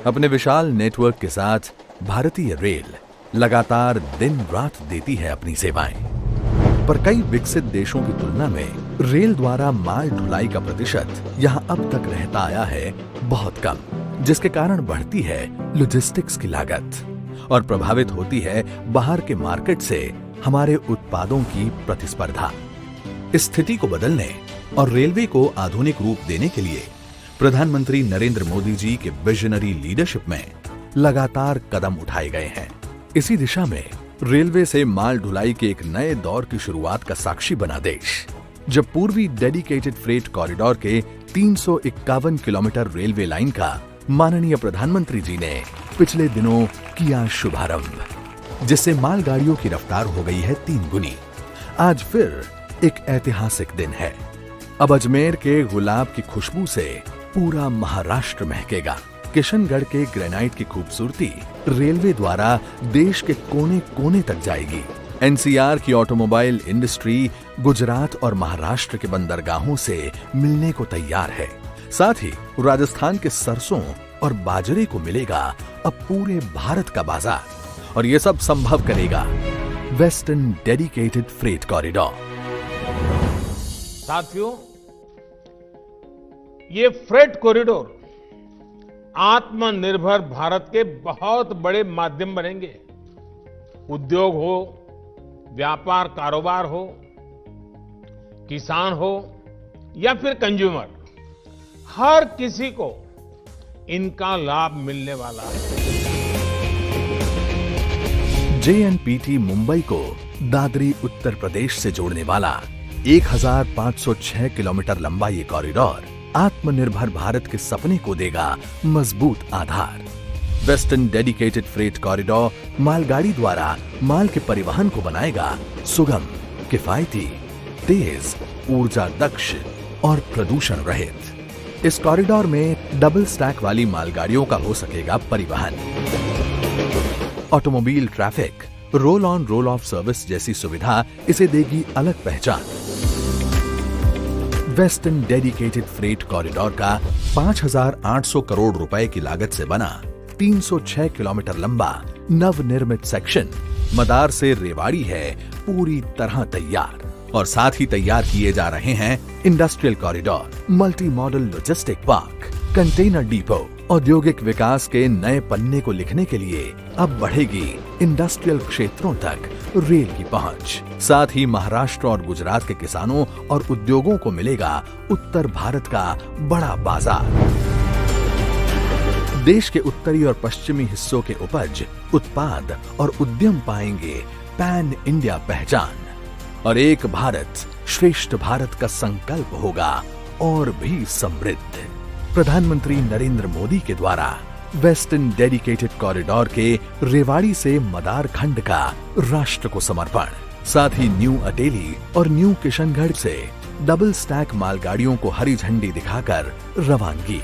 अपने विशाल नेटवर्क के साथ भारतीय रेल लगातार दिन रात देती है अपनी सेवाएं, पर कई विकसित देशों की तुलना में रेल द्वारा माल ढुलाई का प्रतिशत यहां अब तक रहता आया है बहुत कम, जिसके कारण बढ़ती है लॉजिस्टिक्स की लागत और प्रभावित होती है बाहर के मार्केट से हमारे उत्पादों की प्रतिस्पर्धा। इस स्थिति को बदलने और रेलवे को आधुनिक रूप देने के लिए प्रधानमंत्री नरेंद्र मोदी जी के विजनरी लीडरशिप में लगातार कदम उठाए गए हैं। इसी दिशा में रेलवे से माल ढुलाई के एक नए दौर की शुरुआत का साक्षी बना देश, जब पूर्वी डेडिकेटेड फ्रेट कॉरिडोर के 351 किलोमीटर रेलवे लाइन का माननीय प्रधानमंत्री जी ने पिछले दिनों किया शुभारंभ, जिससे मालगाड़ियों की रफ्तार हो गई है 3 गुनी। आज फिर एक ऐतिहासिक दिन है। अब अजमेर के गुलाब की खुशबू से पूरा महाराष्ट्र महकेगा। किशनगढ़ के ग्रेनाइट की खूबसूरती रेलवे द्वारा देश के कोने कोने तक जाएगी। एनसीआर की ऑटोमोबाइल इंडस्ट्री गुजरात और महाराष्ट्र के बंदरगाहों से मिलने को तैयार है। साथ ही राजस्थान के सरसों और बाजरे को मिलेगा अब पूरे भारत का बाजार, और ये सब संभव करेगा वेस्टर्न डेडिकेटेड फ्रेट कॉरिडोर। साथियों, ये फ्रेट कॉरिडोर आत्मनिर्भर भारत के बहुत बड़े माध्यम बनेंगे। उद्योग हो, व्यापार कारोबार हो, किसान हो या फिर कंज्यूमर, हर किसी को इनका लाभ मिलने वाला है। JNPT मुंबई को दादरी उत्तर प्रदेश से जोड़ने वाला 1506 किलोमीटर लंबा ये कॉरिडोर आत्मनिर्भर भारत के सपने को देगा मजबूत आधार। वेस्टर्न डेडिकेटेड फ्रेट कॉरिडोर मालगाड़ी द्वारा माल के परिवहन को बनाएगा सुगम, किफायती, तेज, ऊर्जा दक्ष और प्रदूषण रहित। इस कॉरिडोर में डबल स्टैक वाली मालगाड़ियों का हो सकेगा परिवहन। Automobile traffic, roll on roll of service जैसी सुविधा इसे देगी अलग पहचान। वेस्टर्न डेडिकेटेड फ्रेट कॉरिडोर का 5,800 करोड़ रुपए की लागत से बना 306 किलोमीटर लंबा नवनिर्मित सेक्शन मदार से रेवाड़ी है पूरी तरह तैयार, और साथ ही तैयार किए जा रहे हैं industrial corridor, multi modal logistic park, container depot. औद्योगिक विकास के नए पन्ने को लिखने के लिए अब बढ़ेगी इंडस्ट्रियल क्षेत्रों तक रेल की पहुंच। साथ ही महाराष्ट्र और गुजरात के किसानों और उद्योगों को मिलेगा उत्तर भारत का बड़ा बाजार। देश के उत्तरी और पश्चिमी हिस्सों के उपज, उत्पाद और उद्यम पाएंगे पैन इंडिया पहचान, और एक भारत श्रेष्ठ भारत का संकल्प होगा और भी समृद्ध। प्रधानमंत्री नरेंद्र मोदी के द्वारा वेस्टर्न डेडिकेटेड कॉरिडोर के रेवाड़ी से मदार खंड का राष्ट्र को समर्पण, साथ ही न्यू अटेली और न्यू किशनगढ़ से डबल स्टैक मालगाड़ियों को हरी झंडी दिखाकर रवानगी।